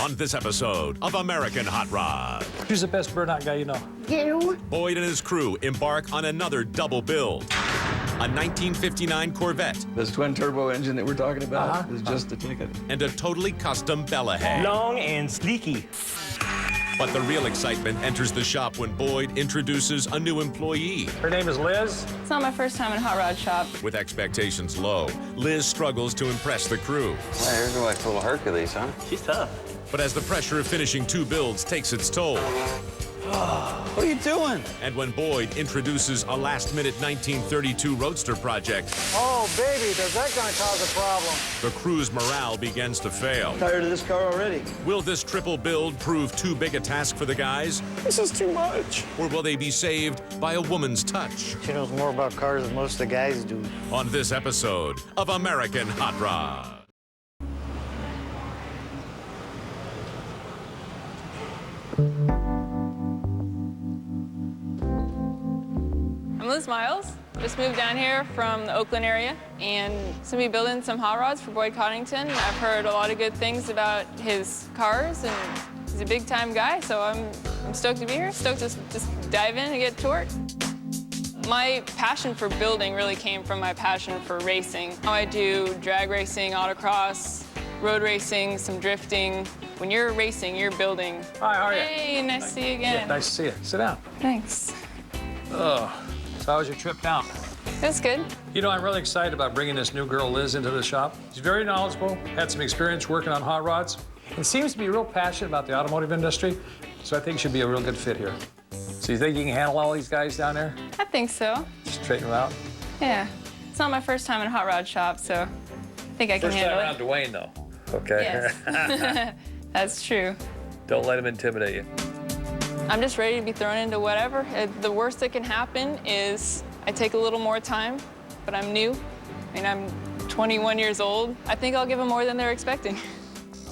On this episode of American Hot Rod, Who's the best burnout guy you know? You. Boyd and his crew embark on another double build. A 1959 Corvette This twin turbo engine that we're talking about is just the ticket. and a totally custom Bellahag. Long and sleeky. But the real excitement enters the shop when Boyd introduces a new employee. Her name is Liz. It's not my first time in a hot rod shop. With expectations low, Liz struggles to impress the crew. Well, here's like a little Hercules, huh? She's tough. But as the pressure of finishing 2 builds takes its toll, What are you doing? and when Boyd introduces a last-minute 1932 Roadster project, Oh, baby, is that going to cause a problem? the crew's morale begins to fail. Tired of this car already. Will this triple build prove too big a task for the guys? This is too much. Or will they be saved by a woman's touch? She knows more about cars than most of the guys do. On this episode of American Hot Rod. I'm Liz Miles. Just moved down here from the Oakland area and to be building some hot rods for Boyd Coddington. I've heard a lot of good things about his cars and he's a big time guy, so I'm stoked to be here. Stoked to just dive in and get to work. My passion for building really came from my passion for racing. I do drag racing, autocross, road racing, some drifting. When you're racing, you're building. Hi, how are you? Hey, nice to see you again. Nice to see you. Sit down. Thanks. So how was your trip down? That's good. You know, I'm really excited about bringing this new girl, Liz, into the shop. She's very knowledgeable, had some experience working on hot rods, and seems to be real passionate about the automotive industry, so I think she'd be a real good fit here. So you think you can handle all these guys down there? I think so. Straighten them out? Yeah. It's not my first time in a hot rod shop, so I think I can First time handle around it. Dwayne, though. Okay? Yes. That's true. Don't let him intimidate you. I'm just ready to be thrown into whatever. The worst that can happen is I take a little more time, but I'm new. I mean, I'm 21 years old. I think I'll give them more than they're expecting.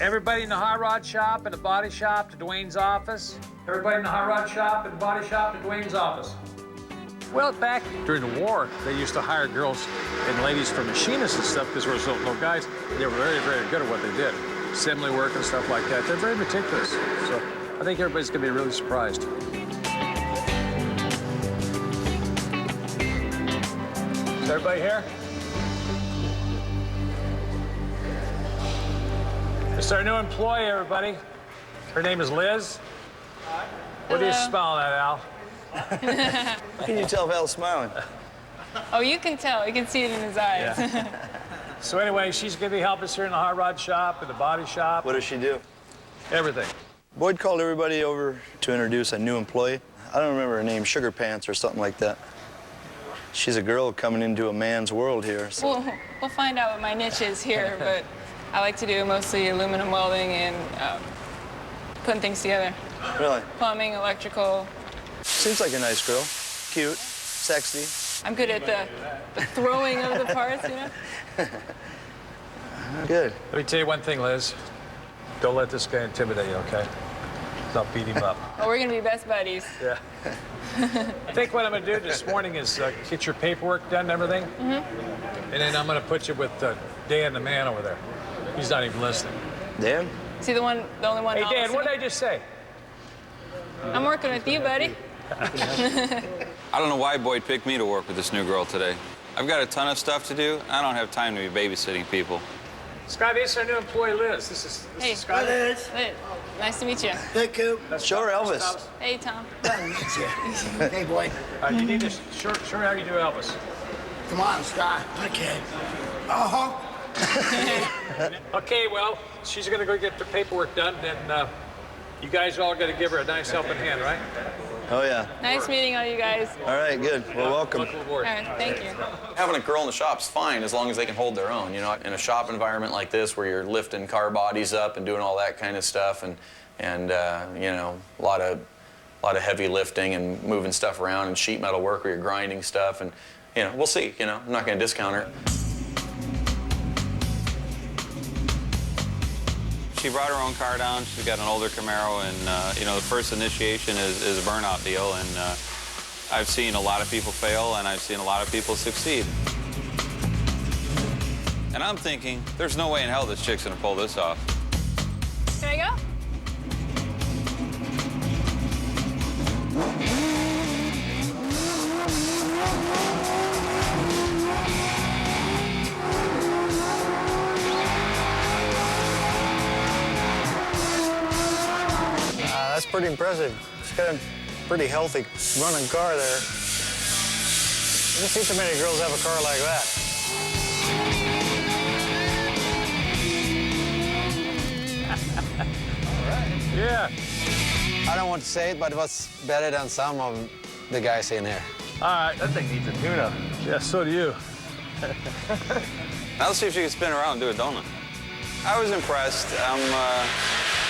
Everybody in the hot rod shop and the body shop to Dwayne's office. Everybody in the hot rod shop and body shop to Dwayne's office. Well, back during the war, they used to hire girls and ladies for machinists and stuff because there was no guys. They were very, very good at what they did. Assembly work and stuff like that. They're very meticulous. So I think everybody's gonna be really surprised. Is everybody here? It's our new employee, everybody. Her name is Liz. What are you Hello. smiling at, Al? How can you tell if Al's smiling? Oh, you can tell. You can see it in his eyes. So anyway, she's gonna be helping us here in the hot rod shop and the body shop, What does she do? everything. Boyd called everybody over to introduce a new employee. I don't remember her name, Sugar Pants or something like that. She's a girl coming into a man's world here. So. We'll find out what my niche is here, but I like to do mostly aluminum welding and putting things together. Really? Plumbing, electrical. Seems like a nice girl. Cute, sexy. I'm good at the throwing of the parts, you know? Good. Let me tell you one thing, Liz. Don't let this guy intimidate you, okay? Don't beat him up. Oh, we're gonna be best buddies. Yeah. I think what I'm gonna do this morning is get your paperwork done and everything. And then I'm gonna put you with Dan, the man over there. He's not even listening. Dan? Is he the only one Hey, not Dan, what did I listening? just say? I'm working with you, buddy. I don't know why Boyd picked me to work with this new girl today. I've got a ton of stuff to do. I don't have time to be babysitting people. Scott, this is our new employee, Liz. This is Hey. Scott. Liz. Nice to meet you. Show her Elvis. Hey, Tom. Hey, boy. You need to show how you do Elvis. Come on, Scott. Okay. Uh-huh. Okay, well, she's gonna go get the paperwork done, and you guys all gotta give her a nice helping hand, right? Oh, yeah. Nice meeting all you guys. All right, good. Well, welcome. Welcome aboard. All right, thank you. Having a girl in the shop's fine as long as they can hold their own. You know, in a shop environment like this where you're lifting car bodies up and doing all that kind of stuff, and you know, a lot of heavy lifting and moving stuff around and sheet metal work where you're grinding stuff, and you know, we'll see. You know, I'm not going to discount her. She brought her own car down. She's got an older Camaro, and you know, the first initiation is a burnout deal, and I've seen a lot of people fail, and I've seen a lot of people succeed. And I'm thinking, there's no way in hell this chick's gonna pull this off. Can I go? That's pretty impressive. She's got a pretty healthy running car there. You don't see too many girls have a car like that. Yeah. I don't want to say it, but it was better than some of the guys in here. All right, that thing needs a tune-up. Yeah, so do you. Now let's see if she can spin around and do a donut. I was impressed. I'm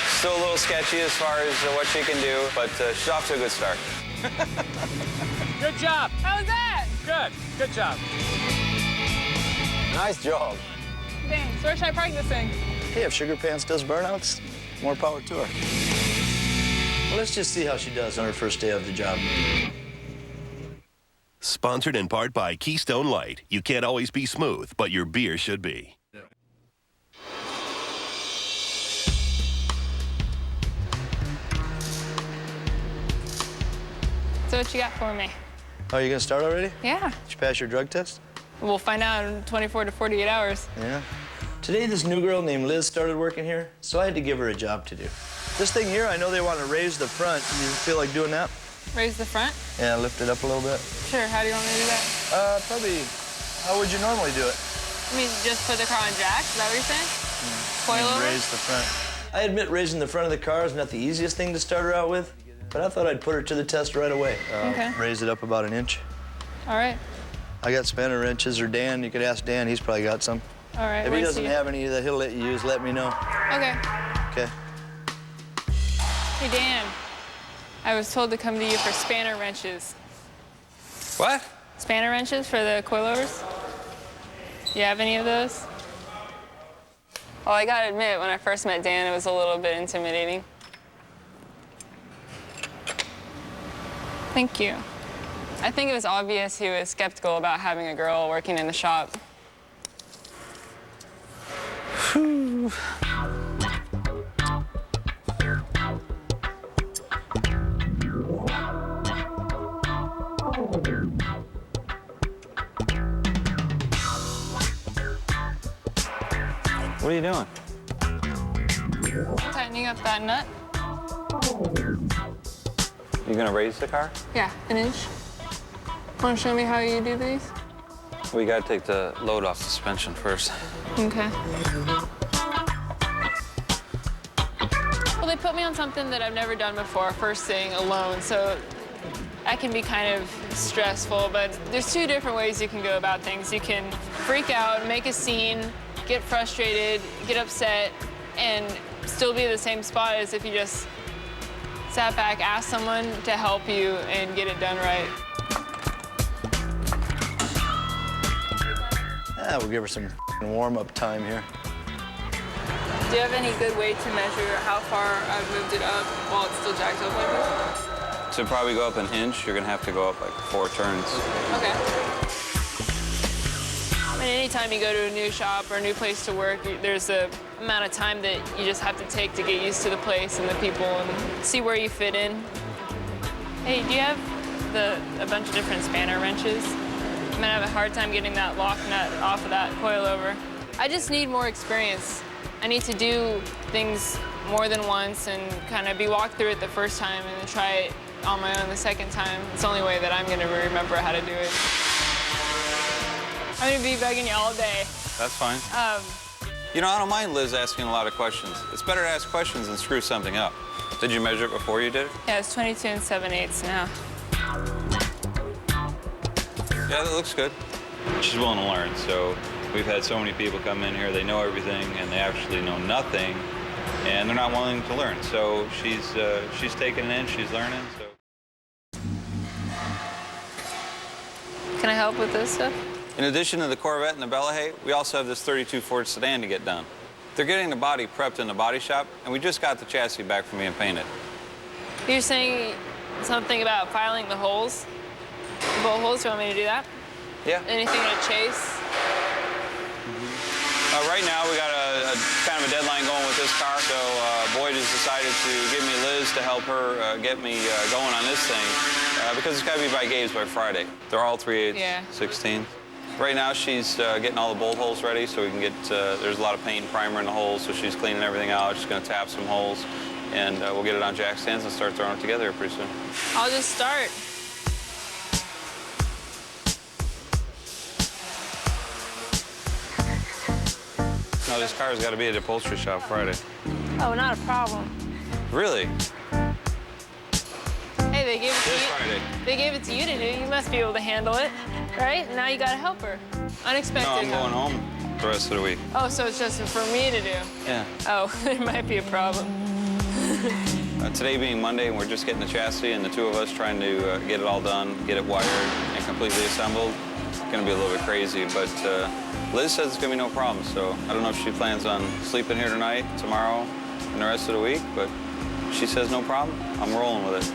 still a little sketchy as far as what she can do, but she's off to a good start. Good job. How was that? Good. Good job. Nice job. Thanks. Where should I park this thing? Hey, if Sugar Pants does burnouts, more power to her. Well, let's just see how she does on her first day of the job. Sponsored in part by Keystone Light. You can't always be smooth, but your beer should be. So what you got for me? Oh, you gonna start already? Yeah. Did you pass your drug test? We'll find out in 24 to 48 hours. Yeah. Today, this new girl named Liz started working here, so I had to give her a job to do. This thing here, I know they want to raise the front. You feel like doing that? Raise the front? Yeah, lift it up a little bit. Sure. How do you want me to do that? Probably, how would you normally do it? I mean, just put the car on jack? Is that what you're saying? Coil over? Raise the front. I admit raising the front of the car is not the easiest thing to start her out with, but I thought I'd put her to the test right away. Okay. Raise it up about an inch. All right. I got spanner wrenches, or Dan. You could ask Dan. He's probably got some. All right. If he doesn't have any that he'll let you use, let me know. Okay. Okay. Hey, Dan. I was told to come to you for spanner wrenches. What? Spanner wrenches for the coilovers? Do you have any of those? Well, I gotta admit, when I first met Dan, it was a little bit intimidating. Thank you. I think it was obvious he was skeptical about having a girl working in the shop. Whew. What are you doing? Tightening up that nut. You gonna raise the car? Yeah, an inch. Want to show me how you do these? We gotta take the load off the suspension first. Okay. Well, they put me on something that I've never done before, first thing, alone, so that can be kind of stressful, but there's two different ways you can go about things. You can freak out, make a scene, get frustrated, get upset, and still be in the same spot as if you just sat back, asked someone to help you, and get it done right. We'll give her some warm-up time here. Do you have any good way to measure how far I've moved it up while it's still jacked up like this? To probably go up an inch, you're gonna have to go up like 4 turns. Okay. I mean, anytime you go to a new shop or a new place to work, there's a amount of time that you just have to take to get used to the place and the people and see where you fit in. Hey, do you have a bunch of different spanner wrenches? I'm gonna have a hard time getting that lock nut off of that coilover. I just need more experience. I need to do things more than once and kind of be walked through it the first time and then try it on my own the second time. It's the only way that I'm gonna remember how to do it. I'm gonna be begging you all day. That's fine. You know, I don't mind Liz asking a lot of questions. It's better to ask questions than screw something up. Did you measure it before you did it? Yeah, it's 22 7/8 now. Yeah, that looks good. She's willing to learn, so we've had so many people come in here, they know everything, and they actually know nothing, and they're not willing to learn. So she's taking it in, she's learning, so. Can I help with this stuff? In addition to the Corvette and the Bellahate, we also have this 32 Ford sedan to get done. They're getting the body prepped in the body shop, and we just got the chassis back from being painted. You're saying something about filing the holes? The bolt holes, do you want me to do that? Yeah. Anything to chase? Right now, we got a kind of a deadline going with this car, so Boyd has decided to give me Liz to help her get me going on this thing, because it's got to be by Gabe's by Friday. They're all 3/8, Yeah. 16. Right now, she's getting all the bolt holes ready, so we can get, there's a lot of paint and primer in the holes, so she's cleaning everything out. She's going to tap some holes, and we'll get it on jack stands and start throwing it together pretty soon. I'll just start. No, this car's got to be at the upholstery shop Friday. Oh, not a problem. Really? Hey, they gave it to This you. Friday. They gave it to you to do. You must be able to handle it, right? Now you gotta help her. Unexpected. No, I'm huh? going home the rest of the week. Oh, so it's just for me to do. Yeah. Oh, there might be a problem. Today being Monday, and we're just getting the chassis, and the two of us trying to get it all done, get it wired and completely assembled. It's going to be a little bit crazy, but Liz says it's going to be no problem, so I don't know if she plans on sleeping here tonight, tomorrow, and the rest of the week, but she says no problem. I'm rolling with it.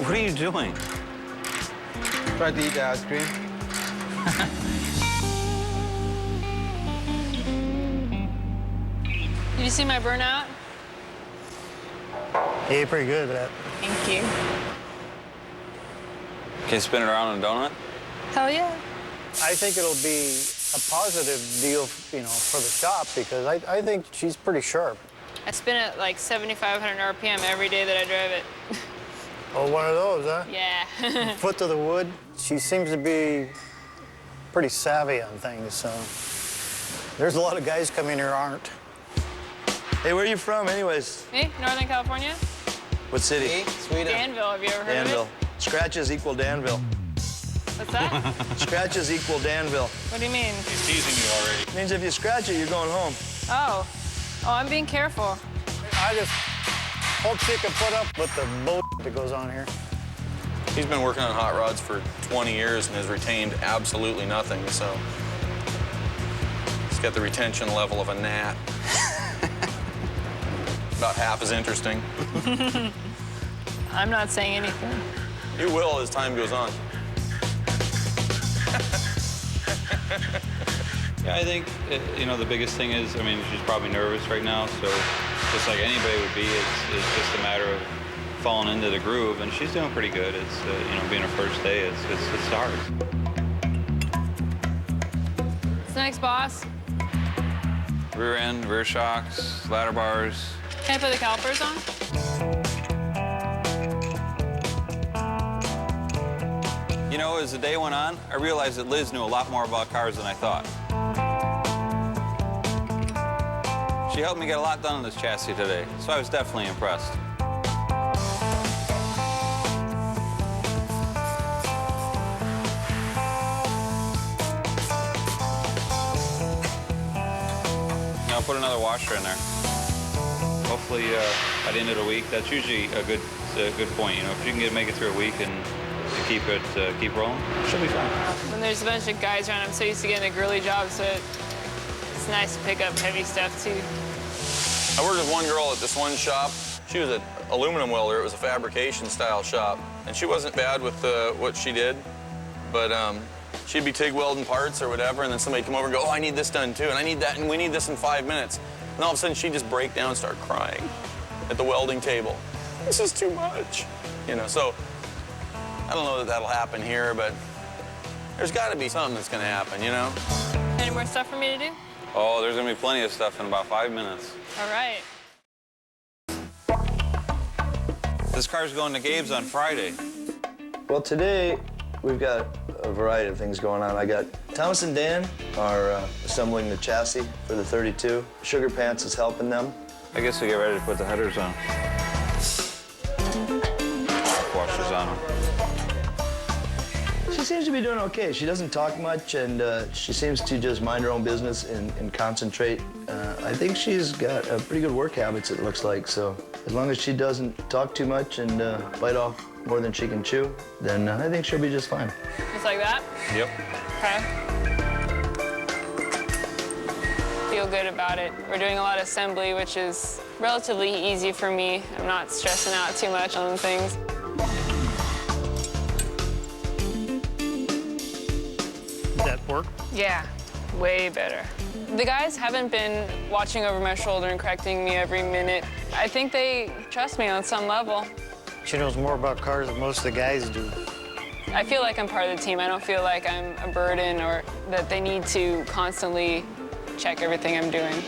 What are you doing? Try to eat the ice cream. Did you see my burnout? Yeah, you're pretty good at that. Thank you. Can you spin it around in a donut? Hell yeah. I think it'll be a positive deal, you know, for the shop because I think she's pretty sharp. I spin it like 7,500 RPM every day that I drive it. Oh, one of those, huh? Yeah. Foot to the wood. She seems to be pretty savvy on things, so. There's a lot of guys come in here who aren't. Hey, where are you from, anyways? Me, Northern California. What city? Me? Sweden. Danville, have you ever heard Danville. of Scratches equal Danville. it? What's that? Scratches equal Danville. What do you mean? He's teasing you already. Means if you scratch it, you're going home. Oh. Oh, I'm being careful. I just hope she can put up with the bull that goes on here. He's been working on hot rods for 20 years and has retained absolutely nothing, so he's got the retention level of a gnat. About half as interesting. I'm not saying anything. You will as time goes on. Yeah, I think, you know, the biggest thing is, I mean, she's probably nervous right now, so just like anybody would be, it's just a matter of falling into the groove, and she's doing pretty good. It's, you know, being her first day, it's hard. What's next, boss? Rear end, rear shocks, ladder bars. Can I put the calipers on? You know, as the day went on, I realized that Liz knew a lot more about cars than I thought. She helped me get a lot done on this chassis today, so I was definitely impressed. I'll put another washer in there. Hopefully, by the end of the week, that's usually a good point. You know, if you can make it through a week and keep rolling, she'll be fine. When there's a bunch of guys around, I'm so used to getting a girly job, so it's nice to pick up heavy stuff too. I worked with one girl at this one shop. She was an aluminum welder. It was a fabrication style shop. And she wasn't bad with what she did, but she'd be TIG welding parts or whatever, and then somebody come over and go, oh, I need this done too, and I need that, and we need this in 5 minutes. And all of a sudden, she'd just break down and start crying at the welding table. This is too much. You know, so I don't know that that'll happen here, but there's got to be something that's going to happen, you know? Any more stuff for me to do? Oh, there's gonna be plenty of stuff in about 5 minutes. All right. This car's going to Gabe's on Friday. Well, today we've got a variety of things going on. I got Thomas and Dan are assembling the chassis for the 32. Sugar Pants is helping them. I guess we get ready to put the headers on. Washers on them. She seems to be doing okay. She doesn't talk much, and she seems to just mind her own business and concentrate. I think she's got pretty good work habits, it looks like. So as long as she doesn't talk too much and bite off more than she can chew, then I think she'll be just fine. Just like that? Yep. Okay. Feel good about it. We're doing a lot of assembly, which is relatively easy for me. I'm not stressing out too much on things. That work? Yeah, way better. The guys haven't been watching over my shoulder and correcting me every minute. I think they trust me on some level. She knows more about cars than most of the guys do. I feel like I'm part of the team. I don't feel like I'm a burden or that they need to constantly check everything I'm doing.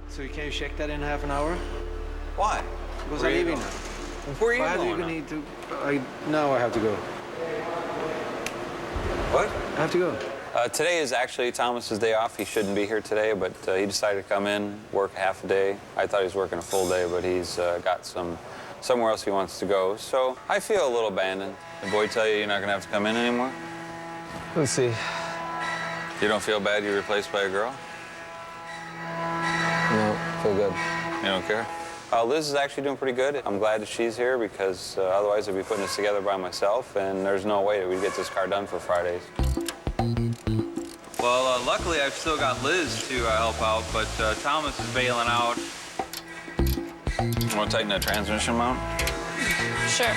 So you can't check that in half an hour? Why? Because I'm leaving now. Where are you Why do going? you need to? Now I have to go. What? I have to go. Today is actually Thomas's day off. He shouldn't be here today, but he decided to come in, work half a day. I thought he was working a full day, but he's got somewhere else he wants to go. So I feel a little abandoned. Did Boyd tell you you're not gonna have to come in anymore? We'll see. You don't feel bad you're replaced by a girl? No, feel good. You don't care? Liz is actually doing pretty good. I'm glad that she's here because otherwise I'd be putting this together by myself, and there's no way that we'd get this car done for Fridays. Well, luckily I've still got Liz to help out, but Thomas is bailing out. Want to tighten that transmission mount? Sure.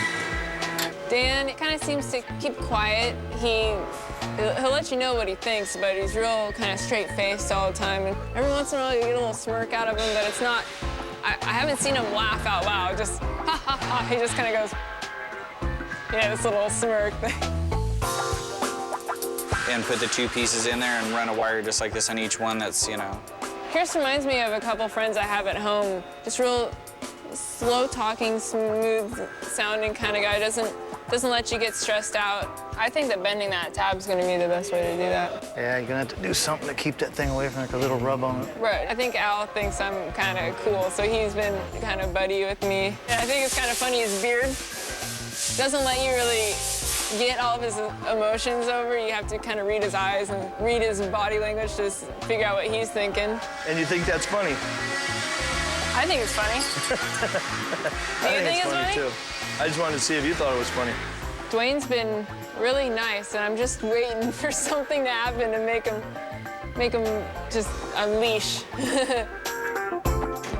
Dan kind of seems to keep quiet. He'll let you know what he thinks, but he's real kind of straight-faced all the time. And every once in a while you get a little smirk out of him, but it's not. I haven't seen him laugh out loud. Just ha ha ha. He just kind of goes, yeah, this little smirk thing. And put the two pieces in there and run a wire just like this on each one. That's, you know. Chris reminds me of a couple friends I have at home. Just real slow-talking, smooth-sounding kind of guy. Doesn't let you get stressed out. I think that bending that tab is going to be the best way to do that. Yeah, you're gonna have to do something to keep that thing away from like a little rub on it. Right. I think Al thinks I'm kind of cool, so he's been kind of buddy with me. I think it's kind of funny, his beard doesn't let you really get all of his emotions over. You have to kind of read his eyes and read his body language to figure out what he's thinking. And you think that's funny? I think it's funny. Do you think it's funny? Too. I just wanted to see if you thought it was funny. Dwayne's been really nice, and I'm just waiting for something to happen to make him just unleash.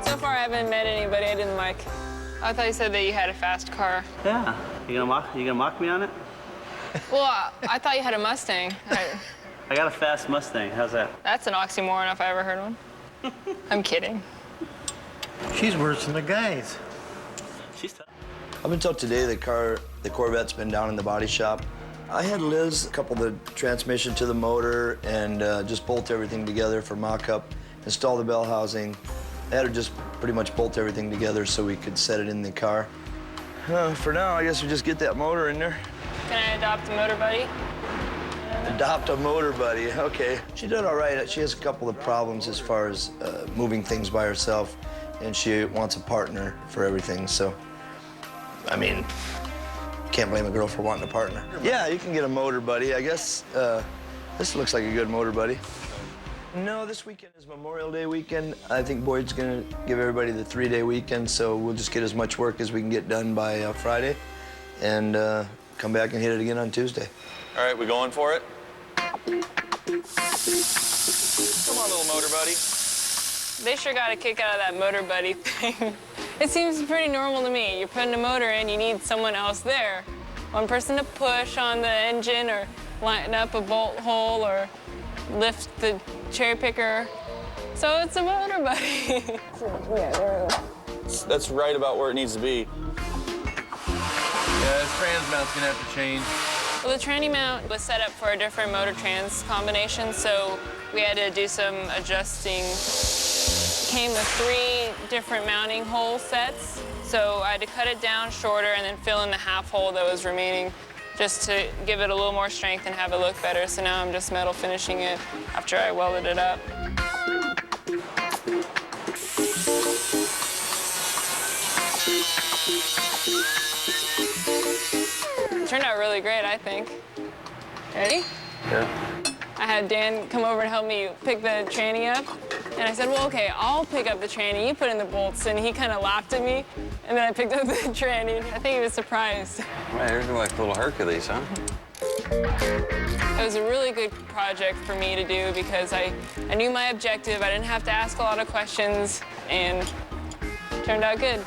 So far, I haven't met anybody I didn't like. I thought you said that you had a fast car. Yeah. You gonna mock me on it? Well, I thought you had a Mustang. I got a fast Mustang. How's that? That's an oxymoron if I ever heard one. I'm kidding. She's worse than the guys. She's tough. Up until today, the Corvette's been down in the body shop. I had Liz couple the transmission to the motor and just bolt everything together for mock-up, install the bell housing. I had her just pretty much bolt everything together so we could set it in the car. For now, I guess we just get that motor in there. Can I adopt a motor buddy? Adopt a motor buddy, okay. She did all right. She has a couple of problems as far as moving things by herself, and she wants a partner for everything, so, I mean, can't blame a girl for wanting a partner. Yeah, you can get a motor buddy. I guess this looks like a good motor buddy. No, this weekend is Memorial Day weekend. I think Boyd's gonna give everybody the 3-day weekend, so we'll just get as much work as we can get done by Friday and come back and hit it again on Tuesday. All right, we going for it? Come on, little motor buddy. They sure got a kick out of that motor buddy thing. It seems pretty normal to me. You're putting a motor in, you need someone else there. One person to push on the engine or line up a bolt hole or lift the cherry picker. So it's a motor buddy. That's right about where it needs to be. Yeah, this trans mount's gonna have to change. Well, the tranny mount was set up for a different motor trans combination, so we had to do some adjusting. It came with 3 different mounting hole sets, so I had to cut it down shorter and then fill in the half hole that was remaining just to give it a little more strength and have it look better. So now I'm just metal finishing it after I welded it up. turned out really great, I think. Ready? Yeah. I had Dan come over and help me pick the tranny up. And I said, well, okay, I'll pick up the tranny, you put in the bolts. And he kind of laughed at me. And then I picked up the tranny. I think he was surprised. Right, you're like little Hercules, huh? It was a really good project for me to do because I knew my objective. I didn't have to ask a lot of questions, and it turned out good.